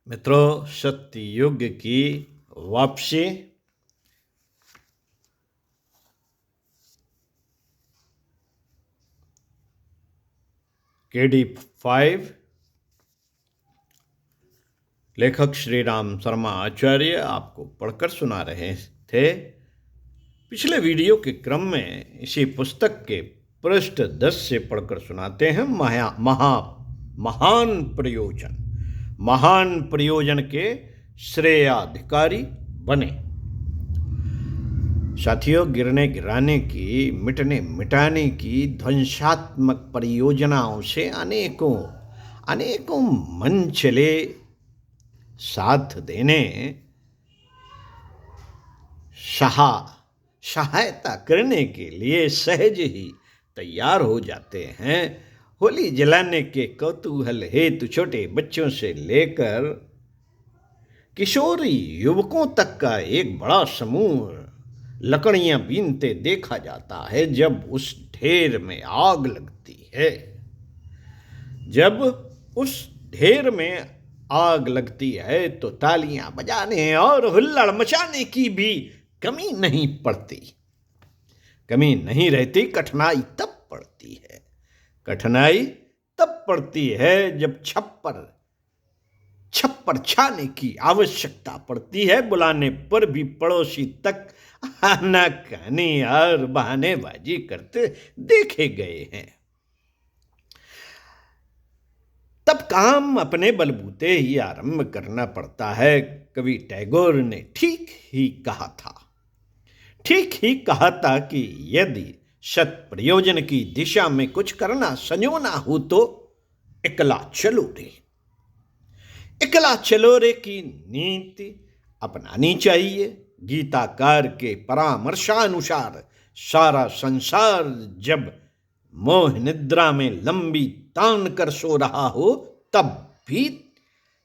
मित्रों, सत्ययुग की वापसी। KD5 लेखक श्री राम शर्मा आचार्य आपको पढ़कर सुना रहे थे। पिछले वीडियो के क्रम में इसी पुस्तक के पृष्ठ 10 से पढ़कर सुनाते हैं। महान प्रयोजन के श्रेयाधिकारी बने। साथियों, गिरने गिराने की, मिटने मिटाने की ध्वंसात्मक परियोजनाओं से अनेकों मन चले साथ देने, सहायता करने के लिए सहज ही तैयार हो जाते हैं। होली जलाने के कौतूहल हेतु छोटे बच्चों से लेकर किशोरी युवकों तक का एक बड़ा समूह लकड़ियां बीनते देखा जाता है। जब उस ढेर में आग लगती है, जब उस ढेर में आग लगती है तो तालियां बजाने और हुल्लड़ मचाने की भी कमी नहीं पड़ती। कमी नहीं रहती। कठिनाई तब पड़ती है जब छप्पर छाने की आवश्यकता पड़ती है। बुलाने पर भी पड़ोसी तक आनाकानी और बहानेबाजी करते देखे गए हैं। तब काम अपने बलबूते ही आरंभ करना पड़ता है। कवि टैगोर ने ठीक ही कहा था कि यदि सत प्रयोजन की दिशा में कुछ करना संयोना हो तो एकला चलो रे की नीति अपनानी चाहिए। गीताकार के परामर्शानुसार सारा संसार जब मोह निद्रा में लंबी तान कर सो रहा हो, तब भी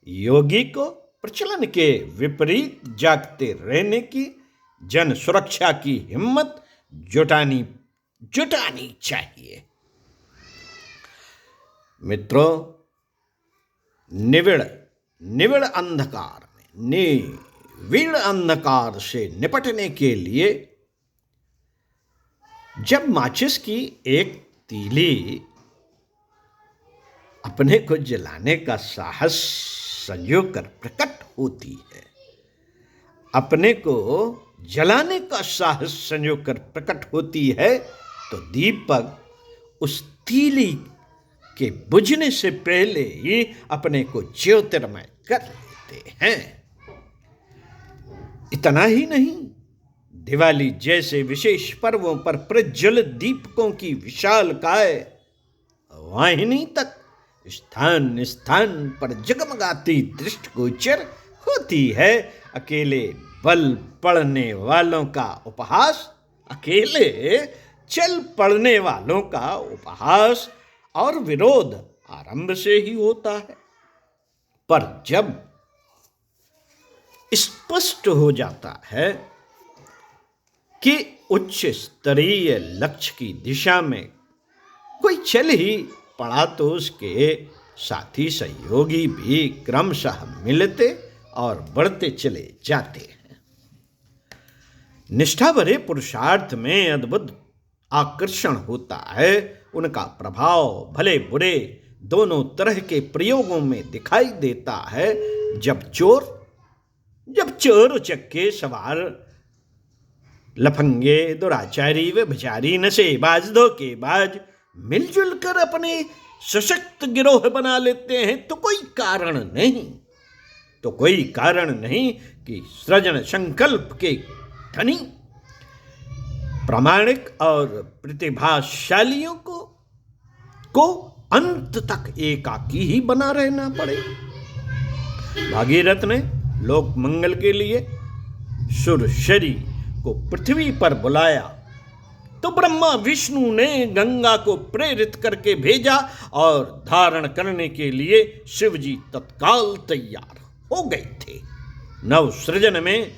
योगी को प्रचलन के विपरीत जागते रहने की, जन सुरक्षा की हिम्मत जुटानी चाहिए। मित्रों, निविड़ अंधकार से निपटने के लिए जब माचिस की एक तीली अपने को जलाने का साहस संजो कर प्रकट होती है, अपने को जलाने का साहस संजो कर प्रकट होती है, तो दीपक उस तीली के बुझने से पहले ही अपने को ज्योतिर्मय कर लेते हैं। इतना ही नहीं, दिवाली जैसे विशेष पर्वों पर प्रज्वलित दीपकों की विशालकाय वाहिनी तक स्थान पर जगमगाती दृष्टिगोचर होती है। अकेले बल पड़ने वालों का उपहास, अकेले चल पड़ने वालों का उपहास और विरोध आरंभ से ही होता है। पर जब स्पष्ट हो जाता है कि उच्च स्तरीय लक्ष्य की दिशा में कोई चल ही पड़ा, तो उसके साथी सहयोगी भी क्रमशः मिलते और बढ़ते चले जाते हैं। निष्ठा भरे पुरुषार्थ में अद्भुत आकर्षण होता है। उनका प्रभाव भले बुरे दोनों तरह के प्रयोगों में दिखाई देता है। जब चोर उचक्के सवार, लफंगे, दुराचारी, व्यभिचारी, नशेबाज, धोखेबाज मिलजुल कर अपने सशक्त गिरोह बना लेते हैं, तो कोई कारण नहीं कि सृजन संकल्प के धनी प्रामाणिक और प्रतिभाशालियों को अंत तक एकाकी ही बना रहना पड़े। भागीरथ ने लोक मंगल के लिए सुरशरी को पृथ्वी पर बुलाया, तो ब्रह्मा विष्णु ने गंगा को प्रेरित करके भेजा और धारण करने के लिए शिवजी तत्काल तैयार हो गए थे। नव सृजन में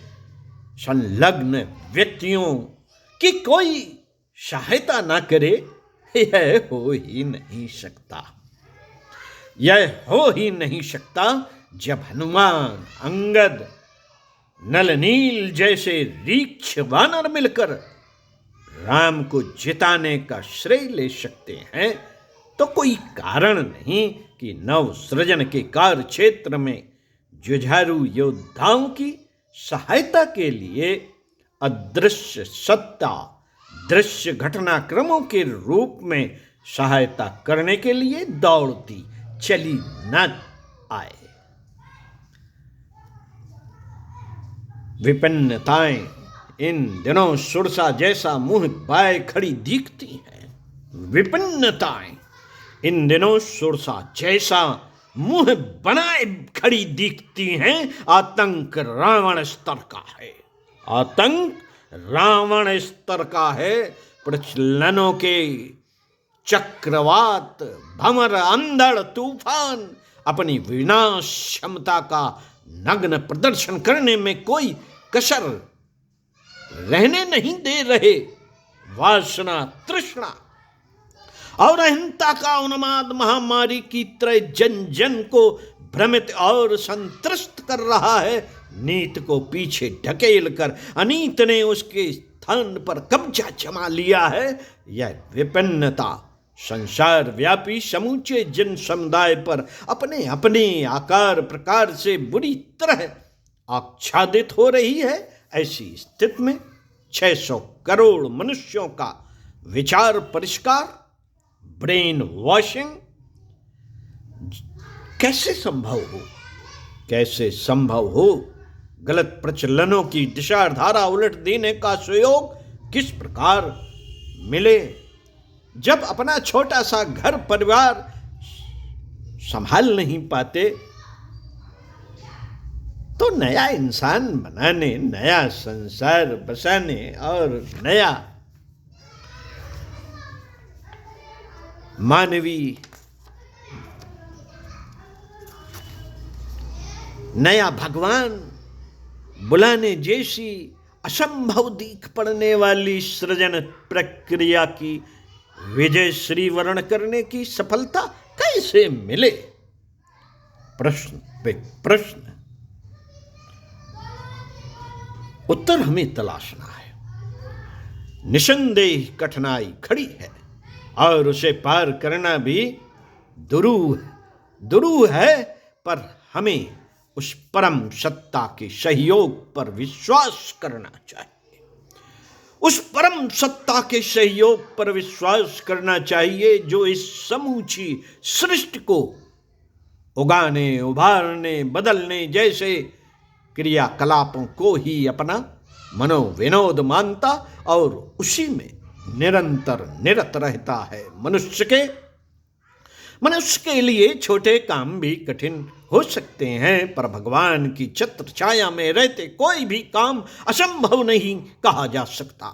संलग्न व्यक्तियों की कोई सहायता ना करे, यह हो ही नहीं सकता। जब हनुमान, अंगद, नल नील जैसे रीछ वानर मिलकर राम को जिताने का श्रेय ले सकते हैं, तो कोई कारण नहीं कि नव सृजन के कार्य क्षेत्र में जुझारू योद्धाओं की सहायता के लिए अदृश्य सत्ता दृश्य घटनाक्रमों के रूप में सहायता करने के लिए दौड़ती चली न आए। विपन्नताएं इन दिनों सुरसा जैसा मुंह बाए खड़ी दिखती हैं। विपन्नताएं इन दिनों सुरसा जैसा मुंह बनाए खड़ी दिखती हैं। आतंक रावण स्तर का है, आतंक रावण स्तर का है। प्रचलनों के चक्रवात, भंवर, अंधड़, तूफान अपनी विनाश क्षमता का नग्न प्रदर्शन करने में कोई कसर रहने नहीं दे रहे। वासना, तृष्णा और अहिंसा का उन्माद महामारी की तरह जन जन को भ्रमित और संत्रस्त कर रहा है। नीत को पीछे ढकेल कर अनीत ने उसके स्थान पर कब्जा जमा लिया है। यह विपन्नता संसार व्यापी समूचे जन समुदाय पर अपने अपने आकार प्रकार से बुरी तरह आच्छादित हो रही है। ऐसी स्थिति में 600 करोड़ मनुष्यों का विचार परिष्कार, ब्रेन वॉशिंग कैसे संभव हो? कैसे संभव हो? गलत प्रचलनों की दिशाधारा उलट देने का सुयोग किस प्रकार मिले? जब अपना छोटा सा घर परिवार संभाल नहीं पाते तो नया इंसान बनाने, नया संसार बसाने और नया मानवीय, नया भगवान बुलाने जैसी असंभव दिख पड़ने वाली सृजन प्रक्रिया की विजय श्री वर्ण करने की सफलता कैसे मिले? प्रश्न पे प्रश्न, उत्तर हमें तलाशना है। निसंदेह कठिनाई खड़ी है और उसे पार करना भी दुरूह है, पर हमें उस परम सत्ता के सहयोग पर विश्वास करना चाहिए। उस परम सत्ता के सहयोग पर विश्वास करना चाहिए जो इस समूची सृष्टि को उगाने, उभारने, बदलने जैसे क्रियाकलापों को ही अपना मनोविनोद मानता और उसी में निरंतर निरत रहता है। मनुष्य के लिए छोटे काम भी कठिन हो सकते हैं, पर भगवान की छत्र छाया में रहते कोई भी काम असंभव नहीं कहा जा सकता।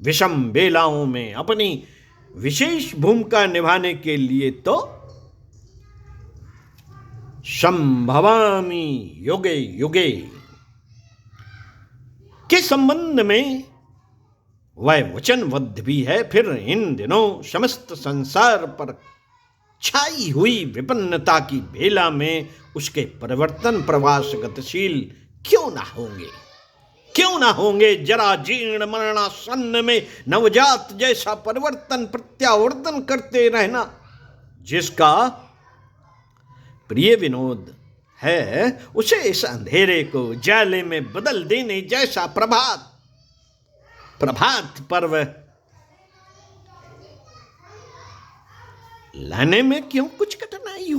विषम बेलाओं में अपनी विशेष भूमिका निभाने के लिए तो संभवामि युगे युगे के संबंध में वह वचनबद्ध भी है। फिर इन दिनों समस्त संसार पर छाई हुई विपन्नता की बेला में उसके परिवर्तन प्रवास गतिशील क्यों ना होंगे? जरा जीर्ण मरणासन्न में नवजात जैसा परिवर्तन प्रत्यावर्तन करते रहना जिसका प्रिय विनोद है, उसे इस अंधेरे को उजाले में बदल देने जैसा प्रभात पर्व लाने में क्यों कुछ कठिनाई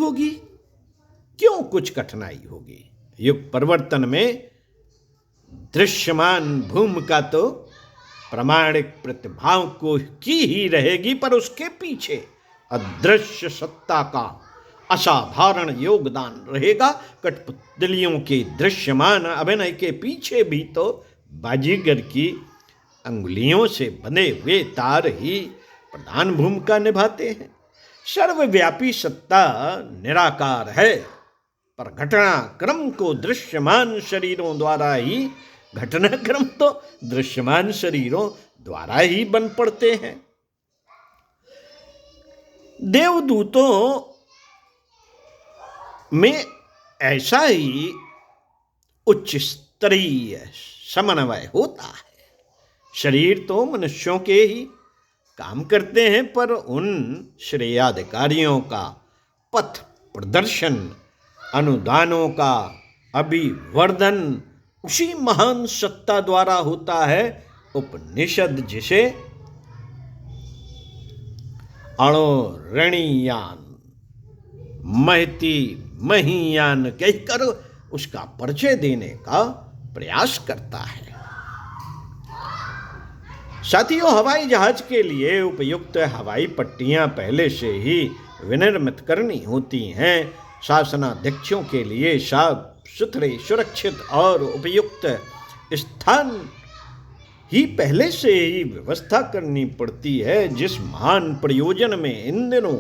होगी? युग परिवर्तन में दृश्यमान भूमिका तो प्रामाणिक प्रतिभाओं को की ही रहेगी, पर उसके पीछे अदृश्य सत्ता का असाधारण योगदान रहेगा। कठपुतलियों के दृश्यमान अभिनय के पीछे भी तो बाजीगर की अंगुलियों से बंधे हुए तार ही प्रधान भूमिका निभाते हैं। सर्वव्यापी सत्ता निराकार है, पर घटनाक्रम तो दृश्यमान शरीरों द्वारा ही बन पड़ते हैं। देवदूतों में ऐसा ही उच्च स्तरीय समन्वय होता है। शरीर तो मनुष्यों के ही काम करते हैं, पर उन श्रेयाधिकारियों का पथ प्रदर्शन, अनुदानों का अभिवर्धन उसी महान सत्ता द्वारा होता है। उपनिषद जिसे अणो ऋणियान महती महीयान कहकर उसका परिचय देने का प्रयास करता है। साथियों, हवाई जहाज के लिए उपयुक्त हवाई पट्टियां पहले से ही विनिर्मित करनी होती हैं। शासनाध्यक्षों के लिए साफ सुथरे, सुरक्षित और उपयुक्त स्थान ही पहले से ही व्यवस्था करनी पड़ती है। जिस महान प्रयोजन में इन दिनों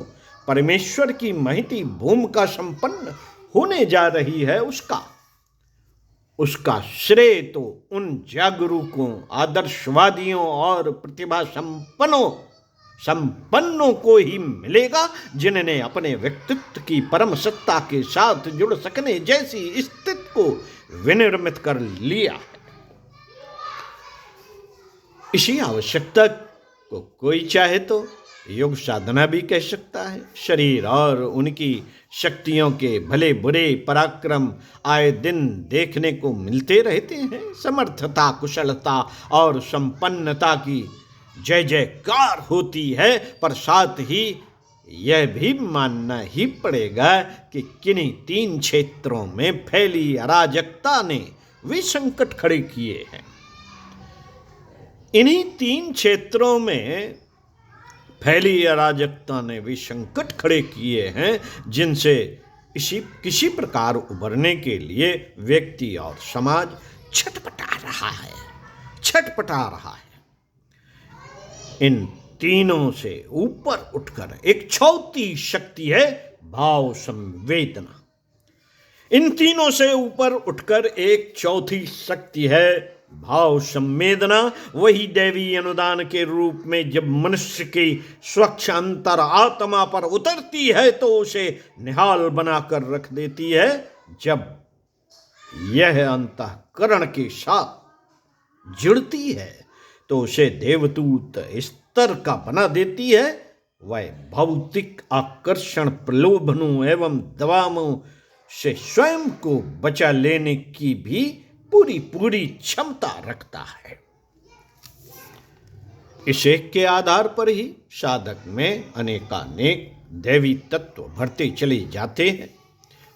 परमेश्वर की महती भूमिका संपन्न होने जा रही है, उसका श्रेय तो उन जागरूकों, आदर्शवादियों और प्रतिभा संपन्नों को ही मिलेगा, जिन्होंने अपने व्यक्तित्व की परम सत्ता के साथ जुड़ सकने जैसी स्थिति को विनिर्मित कर लिया है। इसी आवश्यकता को कोई चाहे तो योग साधना भी कह सकता है। शरीर और उनकी शक्तियों के भले बुरे पराक्रम आए दिन देखने को मिलते रहते हैं। समर्थता, कुशलता और संपन्नता की जय जयकार होती है, पर साथ ही यह भी मानना ही पड़ेगा कि किन्हीं 3 क्षेत्रों में फैली अराजकता ने वे संकट खड़े किए हैं। इन्हीं 3 क्षेत्रों में फैली अराजकता ने भी संकट खड़े किए हैं, जिनसे किसी प्रकार उभरने के लिए व्यक्ति और समाज छटपटा रहा है। इन तीनों से ऊपर उठकर एक चौथी शक्ति है भाव संवेदना। इन तीनों से ऊपर उठकर एक चौथी शक्ति है भाव संवेदना। वही दैवी अनुदान के रूप में जब मनुष्य की स्वच्छ अंतर आत्मा पर उतरती है तो उसे निहाल बनाकर रख देती है। जब यह अंतःकरण के साथ जुड़ती है तो उसे देवदूत स्तर का बना देती है। वह भौतिक आकर्षण, प्रलोभनों एवं दबावों से स्वयं को बचा लेने की भी पूरी क्षमता रखता है। इस एक के आधार पर ही साधक में अनेकानेक दैवी तत्व भरते चले जाते हैं।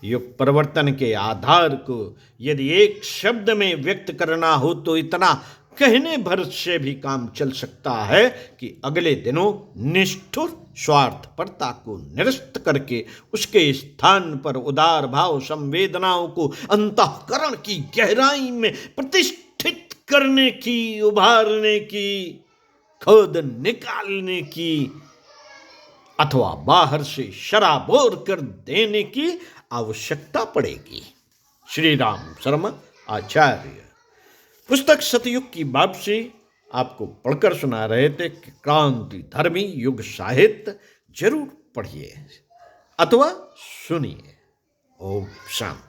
युग परिवर्तन के आधार को यदि एक शब्द में व्यक्त करना हो तो इतना कहने भर से भी काम चल सकता है कि अगले दिनों निष्ठुर स्वार्थपरता को निरस्त करके उसके स्थान पर उदार भाव संवेदनाओं को अंतःकरण की गहराई में प्रतिष्ठित करने की, उभारने की, खोद निकालने की अथवा बाहर से शराबोर कर देने की आवश्यकता पड़ेगी। श्री राम शर्मा आचार्य पुस्तक सतयुग की वापसी आपको पढ़कर सुना रहे थे कि क्रांति धर्मी युग साहित्य जरूर पढ़िए अथवा सुनिए। ओम शांति।